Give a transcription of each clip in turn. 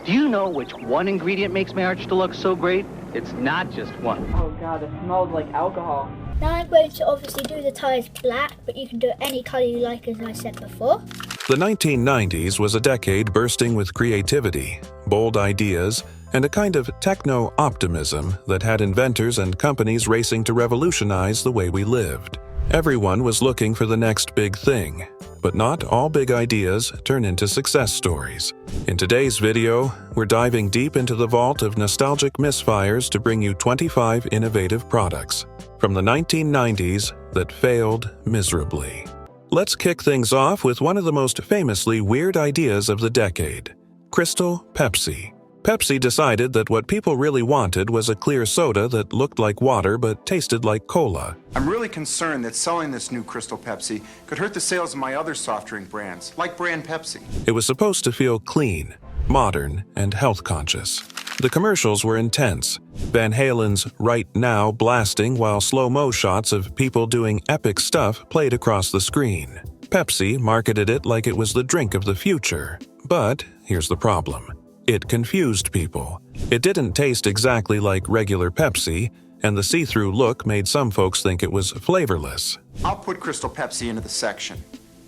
Do you know which one ingredient makes marriage to look so great? It's not just one. Oh God, it smells like alcohol. Now I'm going to obviously do the tyres black, but you can do it any colour you like, as I said before. The 1990s was a decade bursting with creativity, bold ideas, and a kind of techno-optimism that had inventors and companies racing to revolutionize the way we lived. Everyone was looking for the next big thing, but not all big ideas turn into success stories. In today's video, we're diving deep into the vault of nostalgic misfires to bring you 25 innovative products from the 1990s that failed miserably. Let's kick things off with one of the most famously weird ideas of the decade: Crystal Pepsi. Pepsi decided that what people really wanted was a clear soda that looked like water but tasted like cola. I'm really concerned that selling this new Crystal Pepsi could hurt the sales of my other soft drink brands, like brand Pepsi. It was supposed to feel clean, modern, and health-conscious. The commercials were intense. Van Halen's Right Now blasting while slow-mo shots of people doing epic stuff played across the screen. Pepsi marketed it like it was the drink of the future. But here's the problem. It confused people. It didn't taste exactly like regular Pepsi, and the see-through look made some folks think it was flavorless. I'll put Crystal Pepsi into the section,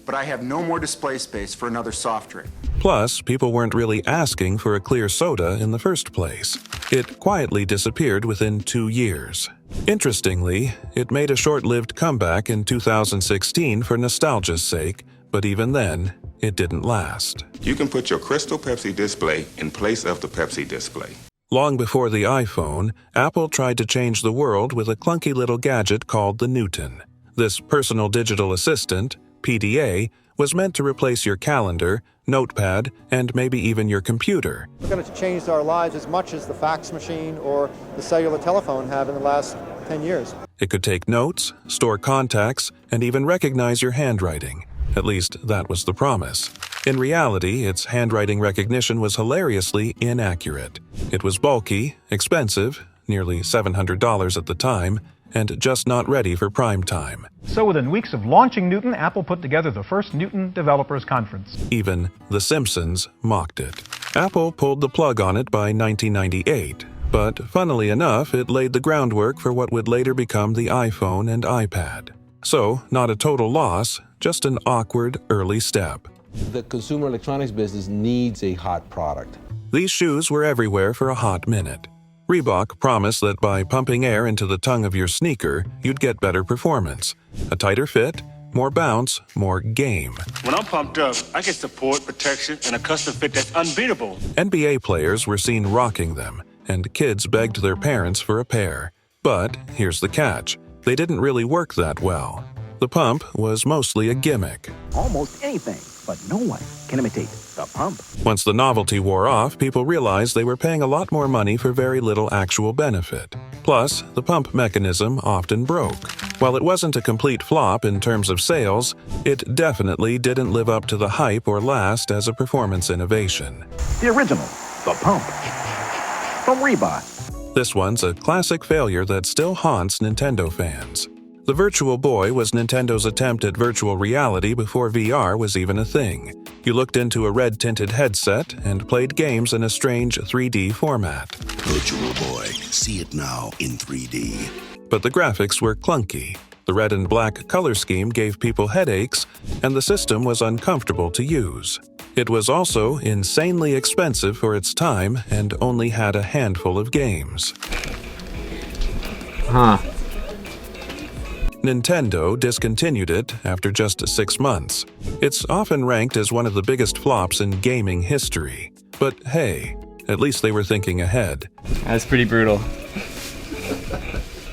but I have no more display space for another soft drink. Plus, people weren't really asking for a clear soda in the first place. It quietly disappeared within 2 years. Interestingly, it made a short-lived comeback in 2016 for nostalgia's sake, but even then, it didn't last. You can put your Crystal Pepsi display in place of the Pepsi display. Long before the iPhone, Apple tried to change the world with a clunky little gadget called the Newton. This personal digital assistant, PDA, was meant to replace your calendar, notepad, and maybe even your computer. It's going to change our lives as much as the fax machine or the cellular telephone have in the last 10 years. It could take notes, store contacts, and even recognize your handwriting. At least, that was the promise. In reality, its handwriting recognition was hilariously inaccurate. It was bulky, expensive, nearly $700 at the time, and just not ready for prime time. So within weeks of launching Newton, Apple put together the first Newton Developers Conference. Even The Simpsons mocked it. Apple pulled the plug on it by 1998, but funnily enough, it laid the groundwork for what would later become the iPhone and iPad. So, not a total loss, just an awkward early step. The consumer electronics business needs a hot product. These shoes were everywhere for a hot minute. Reebok promised that by pumping air into the tongue of your sneaker, you'd get better performance. A tighter fit, more bounce, more game. When I'm pumped up, I get support, protection, and a custom fit that's unbeatable. NBA players were seen rocking them, and kids begged their parents for a pair. But here's the catch. They didn't really work that well. The pump was mostly a gimmick. Almost anything, but no one can imitate the pump. Once the novelty wore off, people realized they were paying a lot more money for very little actual benefit. Plus, the pump mechanism often broke. While it wasn't a complete flop in terms of sales, it definitely didn't live up to the hype or last as a performance innovation. The original, the pump, from Reebok. This one's a classic failure that still haunts Nintendo fans. The Virtual Boy was Nintendo's attempt at virtual reality before VR was even a thing. You looked into a red-tinted headset and played games in a strange 3D format. Virtual Boy, see it now in 3D. But the graphics were clunky. The red and black color scheme gave people headaches, and the system was uncomfortable to use. It was also insanely expensive for its time and only had a handful of games. Nintendo discontinued it after just 6 months. It's often ranked as one of the biggest flops in gaming history. But hey, at least they were thinking ahead. That's pretty brutal.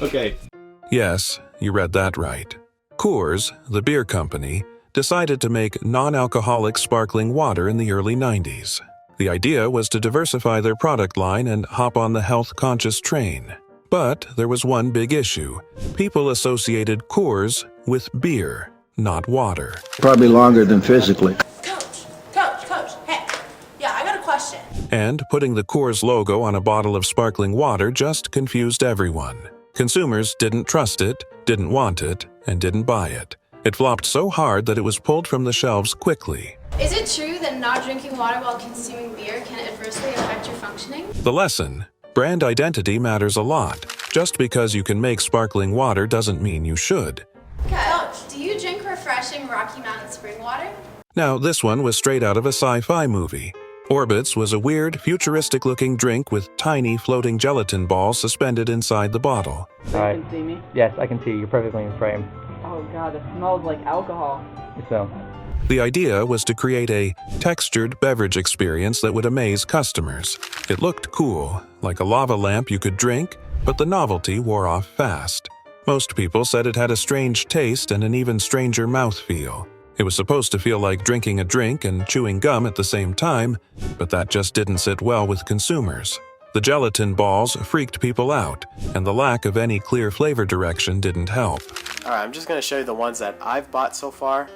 Okay. Yes, you read that right. Coors, the beer company, decided to make non-alcoholic sparkling water in the early 90s. The idea was to diversify their product line and hop on the health-conscious train. But there was one big issue. People associated Coors with beer, not water. Probably longer than physically. Coach, hey, yeah, I got a question. And putting the Coors logo on a bottle of sparkling water just confused everyone. Consumers didn't trust it, didn't want it, and didn't buy it. It flopped so hard that it was pulled from the shelves quickly. Is it true that not drinking water while consuming beer can adversely affect your functioning? The lesson: brand identity matters a lot. Just because you can make sparkling water doesn't mean you should. Coach, do you drink refreshing Rocky Mountain spring water? Now, this one was straight out of a sci-fi movie. Orbits was a weird, futuristic-looking drink with tiny floating gelatin balls suspended inside the bottle. You can see me? Yes, I can see you. You're perfectly in frame. Oh god, it smells like alcohol. So, The idea was to create a textured beverage experience that would amaze customers. It looked cool, like a lava lamp you could drink, but the novelty wore off fast. Most people said it had a strange taste and an even stranger mouthfeel. It was supposed to feel like drinking a drink and chewing gum at the same time, but that just didn't sit well with consumers. The gelatin balls freaked people out, and the lack of any clear flavor direction didn't help. Alright, I'm just going to show you the ones that I've bought so far.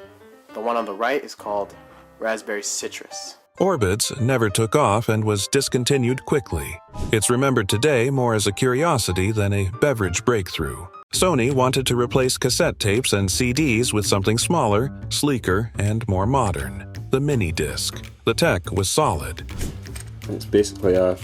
The one on the right is called Raspberry Citrus. Orbits never took off and was discontinued quickly. It's remembered today more as a curiosity than a beverage breakthrough. Sony wanted to replace cassette tapes and CDs with something smaller, sleeker, and more modern: the mini disc. The tech was solid. It's basically a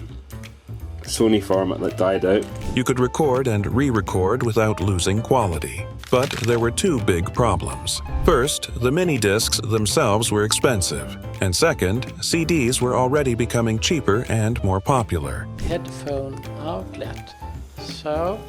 Sony format that died out. You could record and re-record without losing quality. But there were two big problems. First, the mini discs themselves were expensive. And second, CDs were already becoming cheaper and more popular. Headphone outlet. So,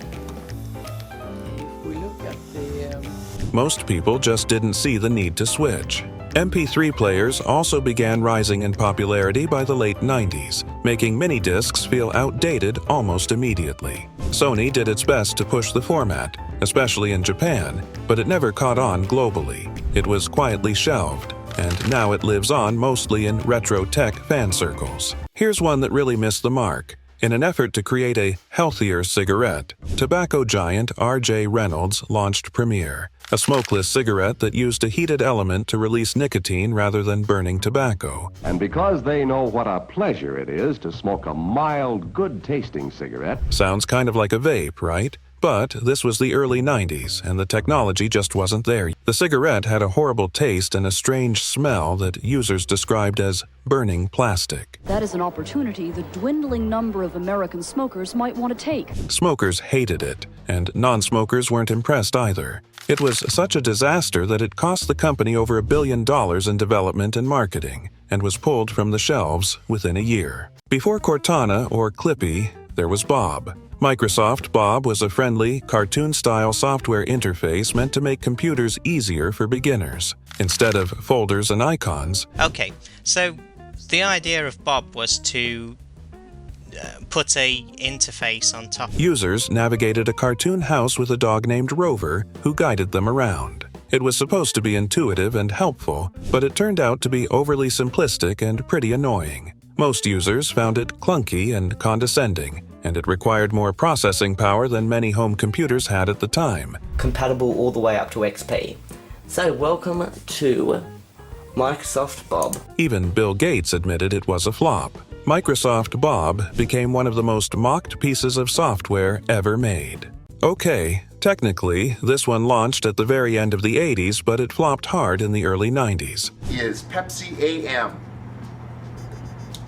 if we look at the... Most people just didn't see the need to switch. MP3 players also began rising in popularity by the late 90s, making mini discs feel outdated almost immediately. Sony did its best to push the format, especially in Japan, but it never caught on globally. It was quietly shelved, and now it lives on mostly in retro tech fan circles. Here's one that really missed the mark. In an effort to create a healthier cigarette, tobacco giant R.J. Reynolds launched Premier, a smokeless cigarette that used a heated element to release nicotine rather than burning tobacco. And because they know what a pleasure it is to smoke a mild, good-tasting cigarette... Sounds kind of like a vape, right? But this was the early 90s, and the technology just wasn't there. The cigarette had a horrible taste and a strange smell that users described as burning plastic. That is an opportunity the dwindling number of American smokers might want to take. Smokers hated it, and non-smokers weren't impressed either. It was such a disaster that it cost the company over $1 billion in development and marketing, and was pulled from the shelves within a year. Before Cortana or Clippy, there was Bob. Microsoft Bob was a friendly, cartoon-style software interface meant to make computers easier for beginners, instead of folders and icons. Okay, so the idea of Bob was to put a interface on top. Users navigated a cartoon house with a dog named Rover who guided them around. It was supposed to be intuitive and helpful, but it turned out to be overly simplistic and pretty annoying. Most users found it clunky and condescending, and it required more processing power than many home computers had at the time. Compatible all the way up to XP. So welcome to Microsoft Bob. Even Bill Gates admitted it was a flop. Microsoft Bob became one of the most mocked pieces of software ever made. Okay, technically, this one launched at the very end of the 80s, but it flopped hard in the early 90s. Is Pepsi AM.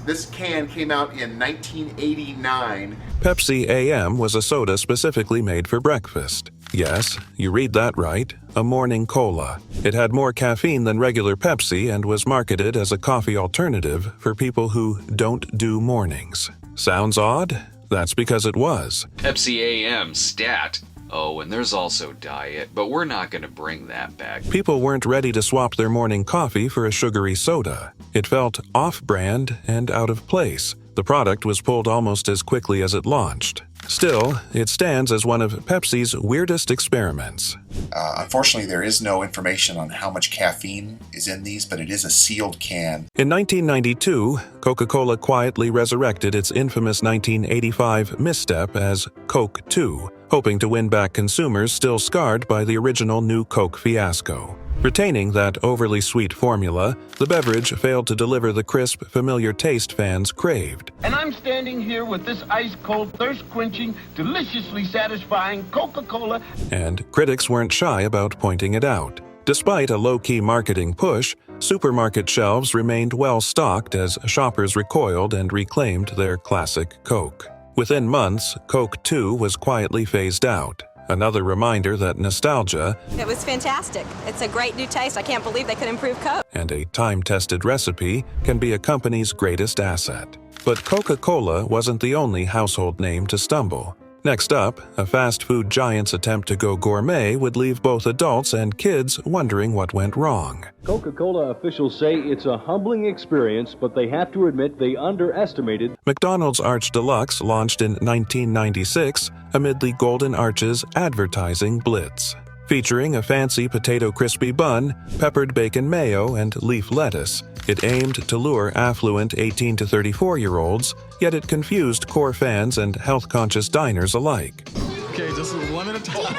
This can came out in 1989. Pepsi AM was a soda specifically made for breakfast. Yes, you read that right, a morning cola. It had more caffeine than regular Pepsi and was marketed as a coffee alternative for people who don't do mornings. Sounds odd? That's because it was. Pepsi AM stat. Oh, and there's also diet, but we're not going to bring that back. People weren't ready to swap their morning coffee for a sugary soda. It felt off-brand and out of place. The product was pulled almost as quickly as it launched. Still, it stands as one of Pepsi's weirdest experiments. Unfortunately, there is no information on how much caffeine is in these, but it is a sealed can. In 1992, Coca-Cola quietly resurrected its infamous 1985 misstep as Coke 2, hoping to win back consumers still scarred by the original New Coke fiasco. Retaining that overly sweet formula, the beverage failed to deliver the crisp, familiar taste fans craved. And I'm standing here with this ice-cold, thirst-quenching, deliciously satisfying Coca-Cola. And critics weren't shy about pointing it out. Despite a low-key marketing push, supermarket shelves remained well-stocked as shoppers recoiled and reclaimed their classic Coke. Within months, Coke 2 was quietly phased out, another reminder that nostalgia It was fantastic. It's a great new taste. I can't believe they could improve Coke. and a time-tested recipe can be a company's greatest asset. But Coca-Cola wasn't the only household name to stumble. Next up, a fast food giant's attempt to go gourmet would leave both adults and kids wondering what went wrong. Coca-Cola officials say it's a humbling experience, but they have to admit they underestimated. McDonald's Arch Deluxe launched in 1996 amid the Golden Arches advertising blitz. Featuring a fancy potato crispy bun, peppered bacon mayo, and leaf lettuce, it aimed to lure affluent 18 to 34-year-olds, yet it confused core fans and health-conscious diners alike. Okay, just one at a time.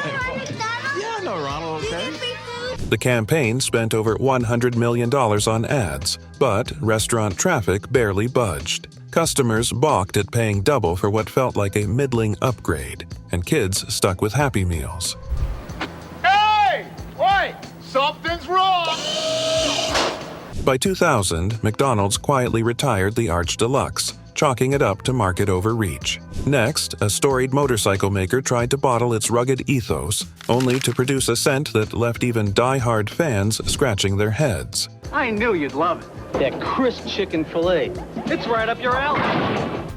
Yeah, no, Ronald, okay? The campaign spent over $100 million on ads, but restaurant traffic barely budged. Customers balked at paying double for what felt like a middling upgrade, and kids stuck with Happy Meals. Hey! Wait! Something's wrong! By 2000, McDonald's quietly retired the Arch Deluxe, chalking it up to market overreach. Next, a storied motorcycle maker tried to bottle its rugged ethos, only to produce a scent that left even die-hard fans scratching their heads. I knew you'd love it. That crisp chicken fillet. It's right up your alley.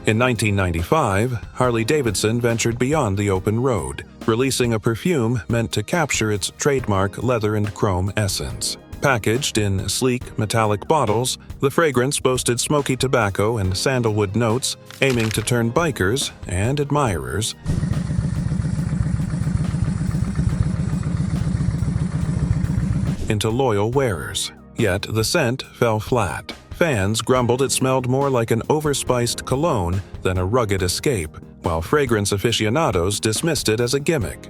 In 1995, Harley-Davidson ventured beyond the open road, releasing a perfume meant to capture its trademark leather and chrome essence. Packaged in sleek, metallic bottles, the fragrance boasted smoky tobacco and sandalwood notes, aiming to turn bikers and admirers into loyal wearers. Yet the scent fell flat. Fans grumbled it smelled more like an overspiced cologne than a rugged escape, while fragrance aficionados dismissed it as a gimmick.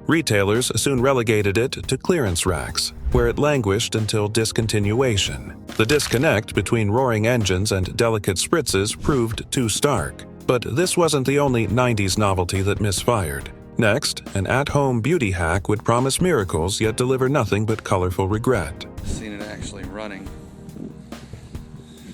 Retailers soon relegated it to clearance racks, where it languished until discontinuation. The disconnect between roaring engines and delicate spritzes proved too stark. But this wasn't the only 90s novelty that misfired. Next, an at-home beauty hack would promise miracles yet deliver nothing but colorful regret. Seen it actually running.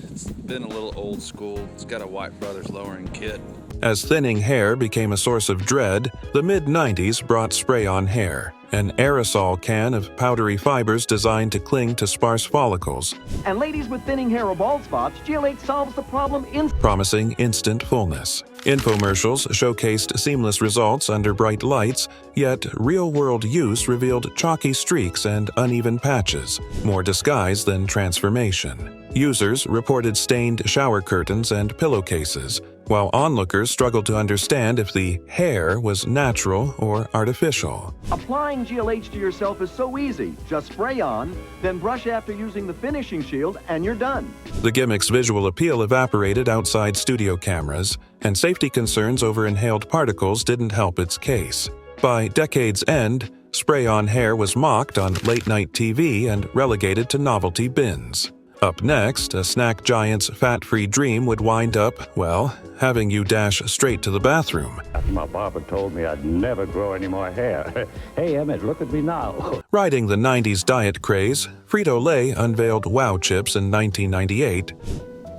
It's been a little old school. It's got a White Brothers lowering kit. As thinning hair became a source of dread, the mid-90s brought spray-on hair, an aerosol can of powdery fibers designed to cling to sparse follicles, And ladies with thinning hair or bald spots, GL8 solves the problem promising instant fullness. Infomercials showcased seamless results under bright lights, yet real-world use revealed chalky streaks and uneven patches, more disguise than transformation. Users reported stained shower curtains and pillowcases, while onlookers struggled to understand if the hair was natural or artificial. Applying GLH to yourself is so easy. Just spray on, then brush after using the finishing shield, and you're done. The gimmick's visual appeal evaporated outside studio cameras, and safety concerns over inhaled particles didn't help its case. By decade's end, spray-on hair was mocked on late-night TV and relegated to novelty bins. Up next, a snack giant's fat-free dream would wind up, well, having you dash straight to the bathroom. My barber told me I'd never grow any more hair. Hey, Emmett, look at me now. Riding the 90s diet craze, Frito-Lay unveiled Wow Chips in 1998.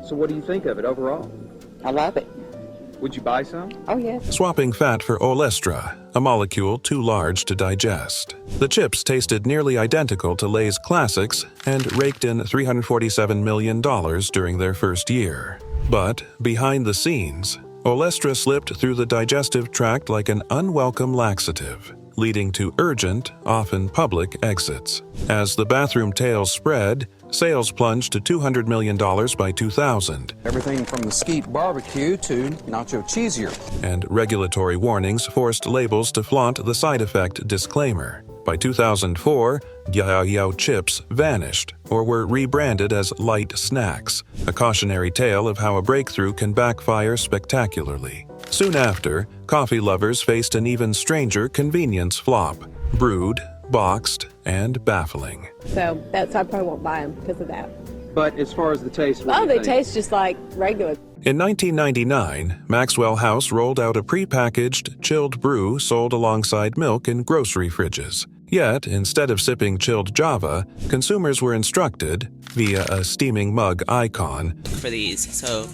So what do you think of it overall? I love it. Would you buy some? Oh, yes. Swapping fat for Olestra, a molecule too large to digest. The chips tasted nearly identical to Lay's classics and raked in $347 million during their first year. But behind the scenes, Olestra slipped through the digestive tract like an unwelcome laxative, leading to urgent, often public exits. As the bathroom tales spread, sales plunged to $200 million by 2000. Everything from the Skeet barbecue to nacho cheesier. And regulatory warnings forced labels to flaunt the side effect disclaimer. By 2004, Yao chips vanished or were rebranded as light snacks, a cautionary tale of how a breakthrough can backfire spectacularly. Soon after, coffee lovers faced an even stranger convenience flop: brewed, boxed, and baffling. So I probably won't buy them because of that. But as far as the taste, what Oh, do you they think? taste just like regular. In 1999, Maxwell House rolled out a prepackaged chilled brew sold alongside milk in grocery fridges. Yet, instead of sipping chilled Java, consumers were instructed, via a steaming mug icon, For these, so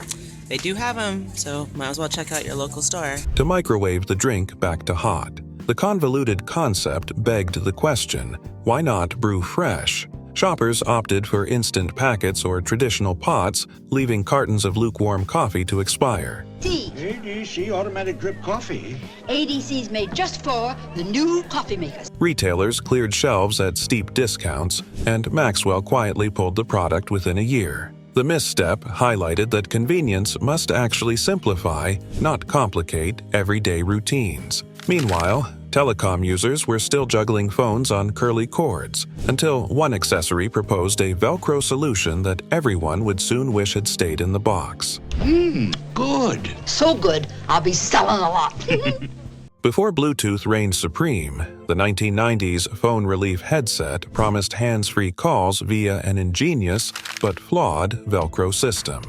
they do have them, so might as well check out your local store. to microwave the drink back to hot. The convoluted concept begged the question, why not brew fresh? Shoppers opted for instant packets or traditional pots, leaving cartons of lukewarm coffee to expire. ADC automatic drip coffee. ADC is made just for the new coffee makers. Retailers cleared shelves at steep discounts, and Maxwell quietly pulled the product within a year. The misstep highlighted that convenience must actually simplify, not complicate, everyday routines. Meanwhile, telecom users were still juggling phones on curly cords, until one accessory proposed a Velcro solution that everyone would soon wish had stayed in the box. Good. So good, I'll be selling a lot. Before Bluetooth reigned supreme, the 1990s phone relief headset promised hands-free calls via an ingenious but flawed Velcro system.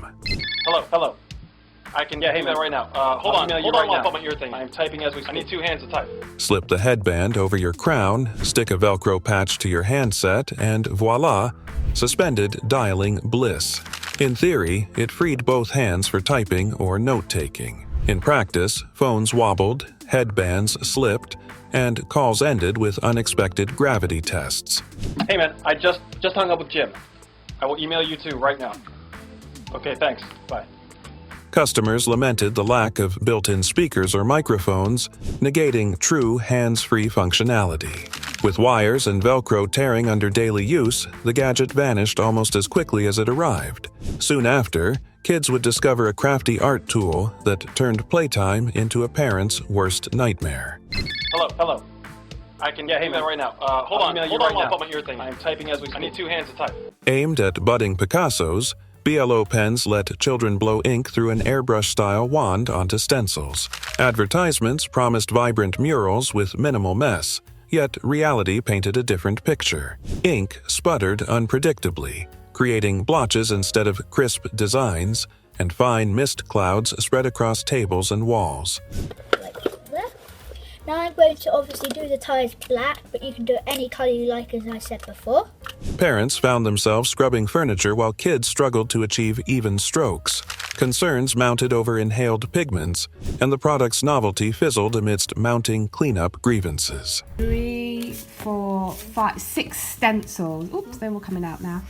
Hello. I can get that right now. Hold on while I put my ear thing. I'm typing as we speak. I need 2 hands to type. Slip the headband over your crown, stick a Velcro patch to your handset, and voila, suspended dialing bliss. In theory, it freed both hands for typing or note-taking. In practice, phones wobbled, headbands slipped, and calls ended with unexpected gravity tests. Hey man, I just hung up with Jim. I will email you too right now. Okay, thanks. Bye. Customers lamented the lack of built-in speakers or microphones, negating true hands-free functionality. With wires and Velcro tearing under daily use, the gadget vanished almost as quickly as it arrived. Soon after, kids would discover a crafty art tool that turned playtime into a parent's worst nightmare. Hello. I can get that right now. Hold on while I put my ear thing. I'm typing as we speak. I need 2 hands to type. Aimed at budding Picassos, BLO pens let children blow ink through an airbrush-style wand onto stencils. Advertisements promised vibrant murals with minimal mess, yet reality painted a different picture. Ink sputtered unpredictably, creating blotches instead of crisp designs, and fine mist clouds spread across tables and walls. Now I'm going to obviously do the ties black, but you can do any colour you like, as I said before. Parents found themselves scrubbing furniture while kids struggled to achieve even strokes. Concerns mounted over inhaled pigments, and the product's novelty fizzled amidst mounting cleanup grievances. 3, 4, 5, 6 stencils. Oops, they're all coming out now.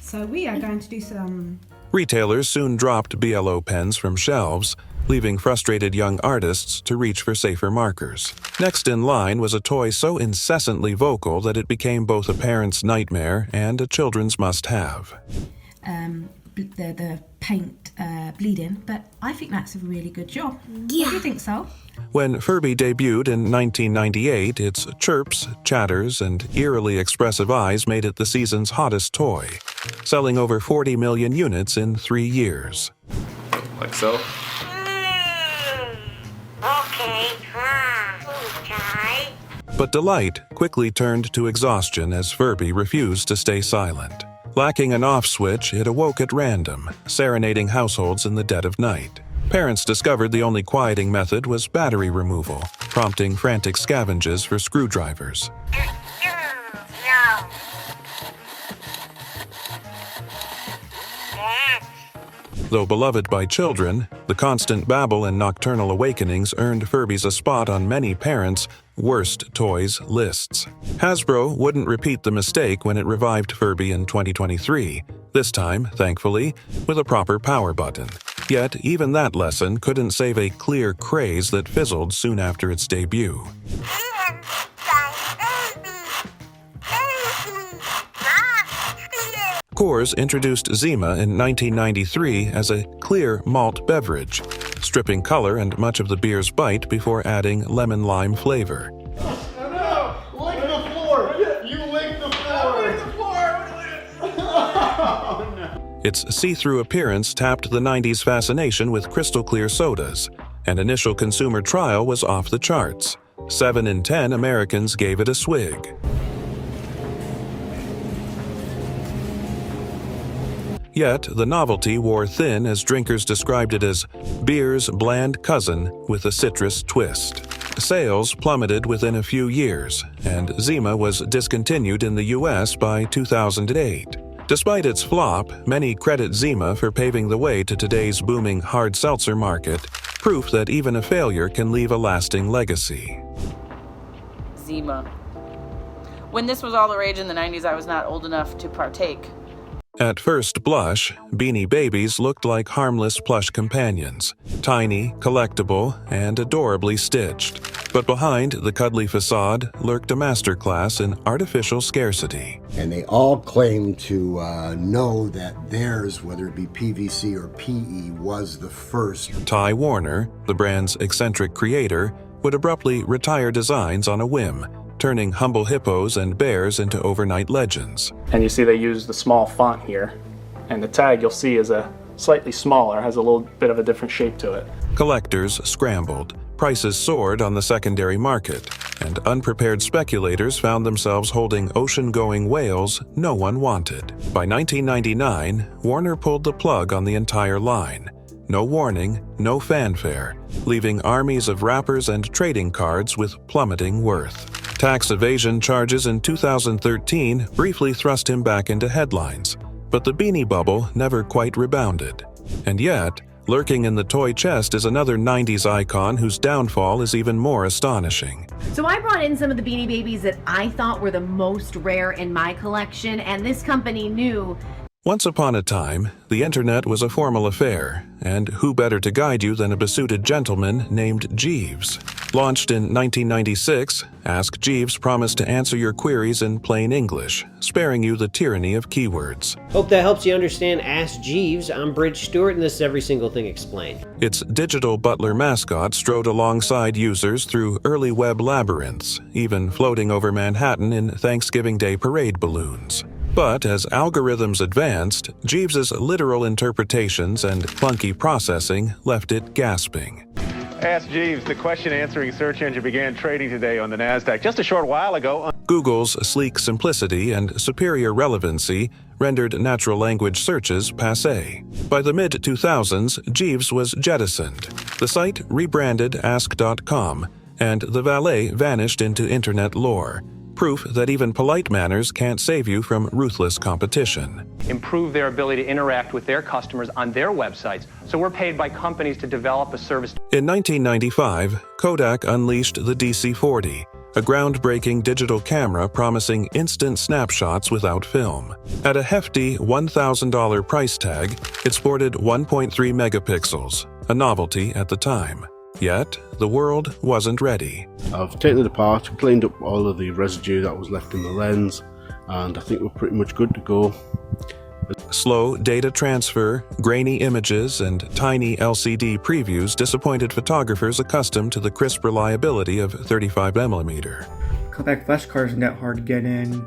So we are going to do some... Retailers soon dropped BLO pens from shelves, leaving frustrated young artists to reach for safer markers. Next in line was a toy so incessantly vocal that it became both a parent's nightmare and a children's must-have. The paint bleeding, but I think that's a really good job. Yeah. What do you think, Sol? When Furby debuted in 1998, its chirps, chatters, and eerily expressive eyes made it the season's hottest toy, selling over 40 million units in 3 years. Like so? But delight quickly turned to exhaustion as Furby refused to stay silent. Lacking an off switch, it awoke at random, serenading households in the dead of night. Parents discovered the only quieting method was battery removal, prompting frantic scavenges for screwdrivers. Though beloved by children, the constant babble and nocturnal awakenings earned Furbies a spot on many parents' worst toys lists. Hasbro wouldn't repeat the mistake when it revived Furby in 2023, this time, thankfully, with a proper power button. Yet, even that lesson couldn't save a clear craze that fizzled soon after its debut. Coors introduced Zima in 1993 as a clear malt beverage, stripping color and much of the beer's bite before adding lemon-lime flavor. Lick the floor! You licked the floor! Oh, no. Its see-through appearance tapped the 90s fascination with crystal-clear sodas, and initial consumer trial was off the charts. 7 in 10 Americans gave it a swig. Yet, the novelty wore thin as drinkers described it as beer's bland cousin with a citrus twist. Sales plummeted within a few years, and Zima was discontinued in the US by 2008. Despite its flop, many credit Zima for paving the way to today's booming hard seltzer market, proof that even a failure can leave a lasting legacy. Zima. When this was all the rage in the 90s, I was not old enough to partake. At first blush, Beanie Babies looked like harmless plush companions, tiny, collectible, and adorably stitched. But behind the cuddly facade lurked a masterclass in artificial scarcity. And they all claimed to know that theirs, whether it be PVC or PE, was the first. Ty Warner, the brand's eccentric creator, would abruptly retire designs on a whim, turning humble hippos and bears into overnight legends. And you see they use the small font here, and the tag you'll see is a slightly smaller, has a little bit of a different shape to it. Collectors scrambled, prices soared on the secondary market, and unprepared speculators found themselves holding ocean-going whales no one wanted. By 1999, Warner pulled the plug on the entire line. No warning, no fanfare, leaving armies of wrappers and trading cards with plummeting worth. Tax evasion charges in 2013 briefly thrust him back into headlines, but the beanie bubble never quite rebounded. And yet, lurking in the toy chest is another 90s icon whose downfall is even more astonishing. So I brought in some of the Beanie Babies that I thought were the most rare in my collection, and this company knew. Once upon a time, the internet was a formal affair, and who better to guide you than a besuited gentleman named Jeeves? Launched in 1996, Ask Jeeves promised to answer your queries in plain English, sparing you the tyranny of keywords. Hope that helps you understand Ask Jeeves. I'm Bridge Stewart, and this is Every Single Thing Explained. Its digital butler mascot strode alongside users through early web labyrinths, even floating over Manhattan in Thanksgiving Day parade balloons. But as algorithms advanced, Jeeves's literal interpretations and clunky processing left it gasping. Ask Jeeves, the question-answering search engine began trading today on the NASDAQ just a short while ago. Google's sleek simplicity and superior relevancy rendered natural language searches passé. By the mid-2000s, Jeeves was jettisoned. The site rebranded Ask.com, and the valet vanished into internet lore. Proof that even polite manners can't save you from ruthless competition. Improve their ability to interact with their customers on their websites. So we're paid by companies to develop a service. In 1995, Kodak unleashed the DC-40, a groundbreaking digital camera promising instant snapshots without film. At a hefty $1,000 price tag, it sported 1.3 megapixels, a novelty at the time. Yet, the world wasn't ready. I've taken it apart, cleaned up all of the residue that was left in the lens, and I think we're pretty much good to go. Slow data transfer, grainy images, and tiny LCD previews disappointed photographers accustomed to the crisp reliability of 35mm. Compact flash cards aren't that hard to get in,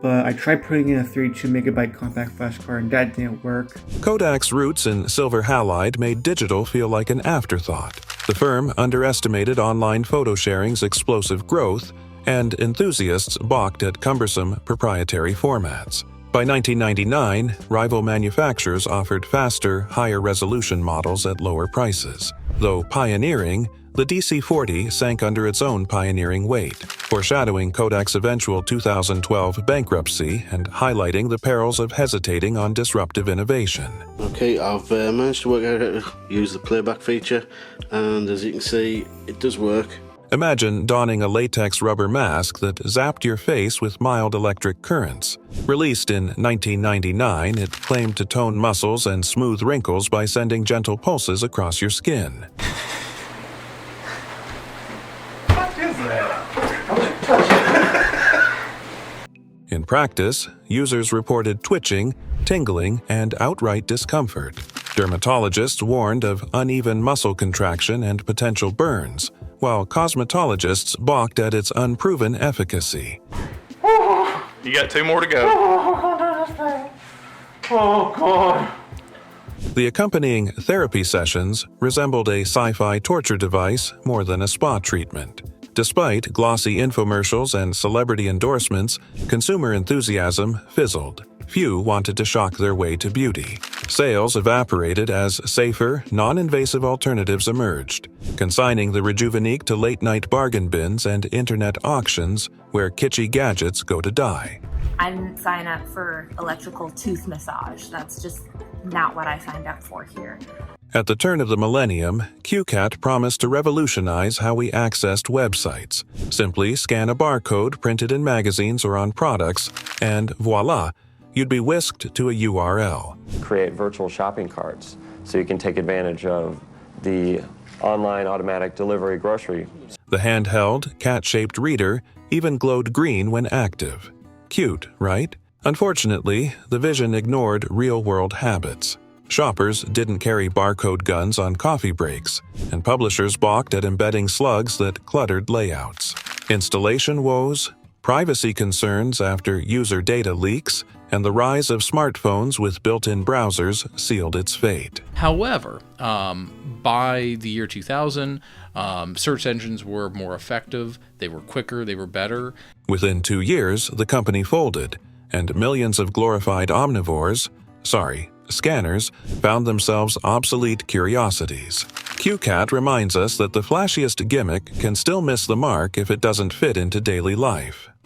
but I tried putting in a 32 megabyte compact flash card and that didn't work. Kodak's roots in silver halide made digital feel like an afterthought. The firm underestimated online photo sharing's explosive growth, and enthusiasts balked at cumbersome proprietary formats. By 1999, rival manufacturers offered faster, higher-resolution models at lower prices. Though pioneering, the DC-40 sank under its own pioneering weight, foreshadowing Kodak's eventual 2012 bankruptcy and highlighting the perils of hesitating on disruptive innovation. Okay, I've managed to work out how to use the playback feature, and as you can see, it does work. Imagine donning a latex rubber mask that zapped your face with mild electric currents. Released in 1999, it claimed to tone muscles and smooth wrinkles by sending gentle pulses across your skin. What is that? In practice, users reported twitching, tingling, and outright discomfort. Dermatologists warned of uneven muscle contraction and potential burns, while cosmetologists balked at its unproven efficacy. You got 2 more to go. Oh, God. The accompanying therapy sessions resembled a sci-fi torture device more than a spa treatment. Despite glossy infomercials and celebrity endorsements, consumer enthusiasm fizzled. Few wanted to shock their way to beauty. Sales evaporated as safer, non-invasive alternatives emerged, consigning the Rejuvenique to late-night bargain bins and internet auctions where kitschy gadgets go to die. I didn't sign up for electrical tooth massage. That's just not what I signed up for here. At the turn of the millennium, QCat promised to revolutionize how we accessed websites. Simply scan a barcode printed in magazines or on products, and voila, you'd be whisked to a URL. Create virtual shopping carts so you can take advantage of the online automatic delivery grocery. The handheld, cat-shaped reader even glowed green when active. Cute, right? Unfortunately, the vision ignored real-world habits. Shoppers didn't carry barcode guns on coffee breaks, and publishers balked at embedding slugs that cluttered layouts. Installation woes, privacy concerns after user data leaks, and the rise of smartphones with built-in browsers sealed its fate. However, by the year 2000, search engines were more effective, they were quicker, they were better. Within 2 years, the company folded, and millions of glorified scanners found themselves obsolete curiosities. QCat reminds us that the flashiest gimmick can still miss the mark if it doesn't fit into daily life.